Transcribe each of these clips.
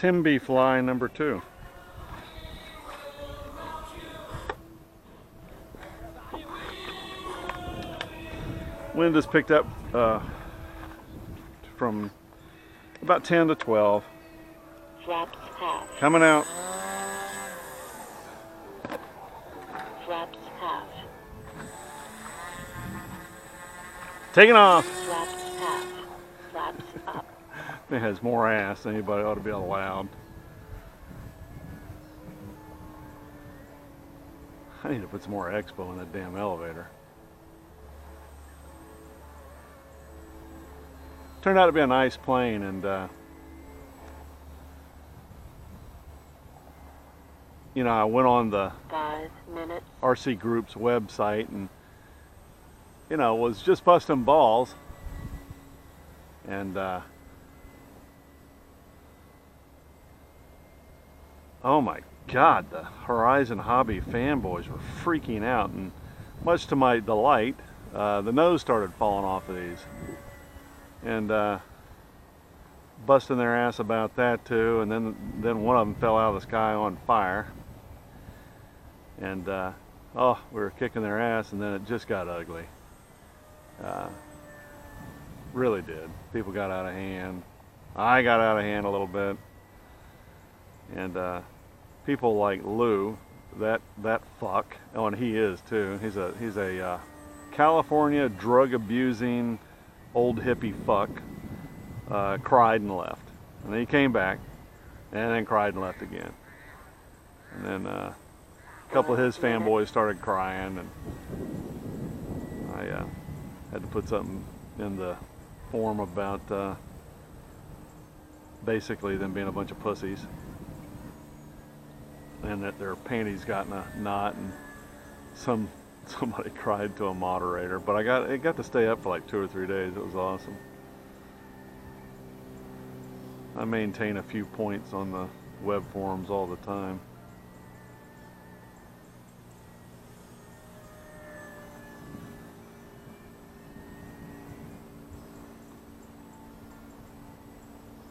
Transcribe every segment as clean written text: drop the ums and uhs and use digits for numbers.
Timby fly number 2. Wind has picked up from about 10 to 12. Flaps half. Coming out. Flaps half. Taking off. Flaps half. Flaps up. It has more ass than anybody ought to be allowed. I need to put some more expo in that damn elevator. Turned out to be a nice plane, and you know, I went on the 5 minutes. RC Group's website and, you know, was just busting balls, and oh my God, the Horizon Hobby fanboys were freaking out, and much to my delight, the nose started falling off of these, and busting their ass about that too. And then one of them fell out of the sky on fire, and oh, we were kicking their ass, and then it just got ugly. Really did. People got out of hand. I got out of hand a little bit, and people like Lou, that fuck, oh, and he is too. He's a California drug abusing old hippie fuck. Cried and left, and then he came back, and then cried and left again, and then a couple of his fanboys started crying, and I had to put something in the form about basically them being a bunch of pussies, and that their panties got in a knot, and somebody cried to a moderator, but it got to stay up for like 2 or 3 days. It was awesome. I maintain a few points on the web forums all the time.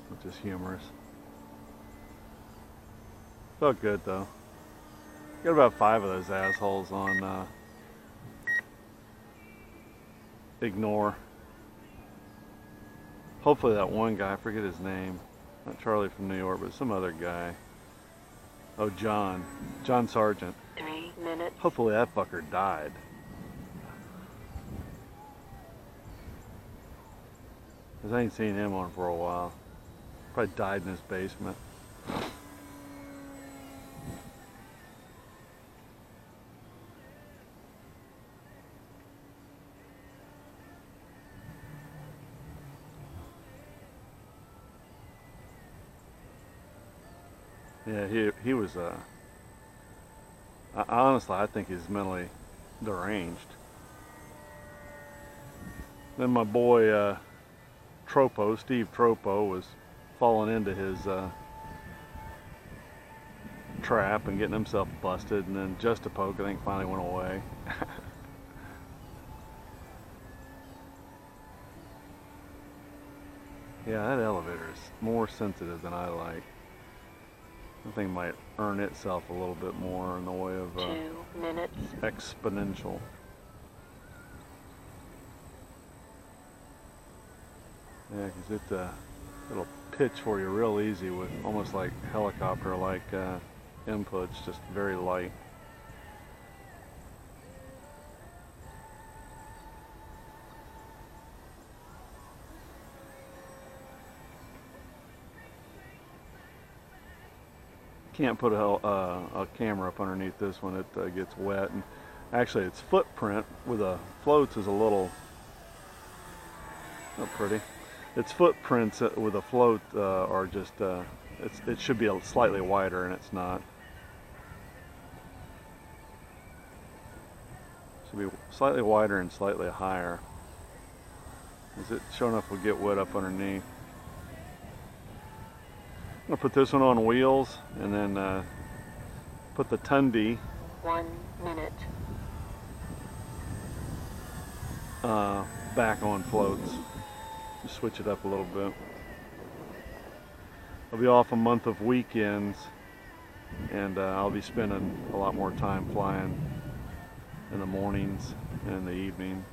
Which is humorous. Felt good though. Got about 5 of those assholes on ignore. Hopefully that one guy, I forget his name, not Charlie from New York, but some other guy. Oh, John Sargent. 3 minutes. Hopefully that fucker died. Cause I ain't seen him on for a while. Probably died in his basement. Yeah, he was, honestly, I think he's mentally deranged. Then my boy, Steve Tropo, was falling into his trap and getting himself busted, and then Justapoke, I think, finally went away. Yeah, that elevator is more sensitive than I like. I think it might earn itself a little bit more in the way of 2 minutes. exponential. Yeah, because it'll pitch for you real easy with almost like helicopter-like inputs, just very light. Can't put a camera up underneath this one. It gets wet, and actually its footprint with the floats is a little, not pretty. Its footprints with a float are just it should be slightly wider, and it's not. Should be slightly wider and slightly higher. Is it sure enough will get wet up underneath. I'm gonna put this one on wheels, and then put the Timby 1 minute. Back on floats. Just switch it up a little bit. I'll be off a month of weekends, and I'll be spending a lot more time flying in the mornings and in the evenings.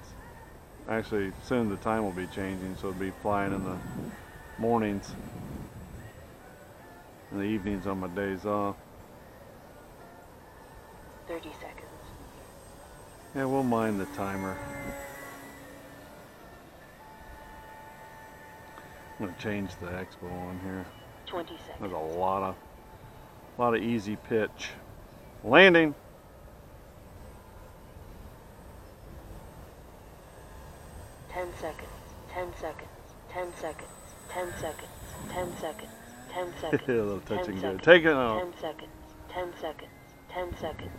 Actually, soon the time will be changing, so it'll be flying in the mornings and the evenings on my days off. 30 seconds. Yeah, we'll mind the timer. I'm gonna change the expo on here. 20 seconds. There's a lot of easy pitch. Landing. Ten seconds. 10 seconds. 10 seconds. 10 seconds. 10 seconds. 10 seconds. A little touch and go. 10 Take it off. 10 seconds. 10 seconds. 10 seconds.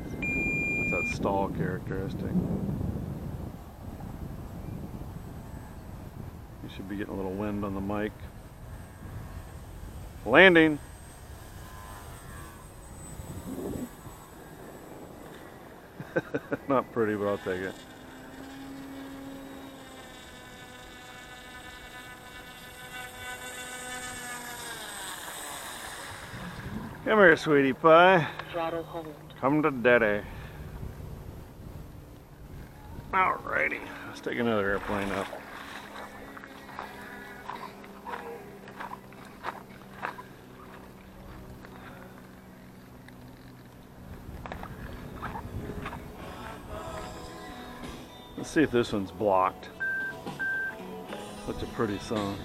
That's that stall characteristic. You should be getting a little wind on the mic. Landing. Not pretty, but I'll take it. Come here, sweetie pie. Throttle hold. Come to daddy. Alrighty, let's take another airplane up. Let's see if this one's blocked. Such a pretty song.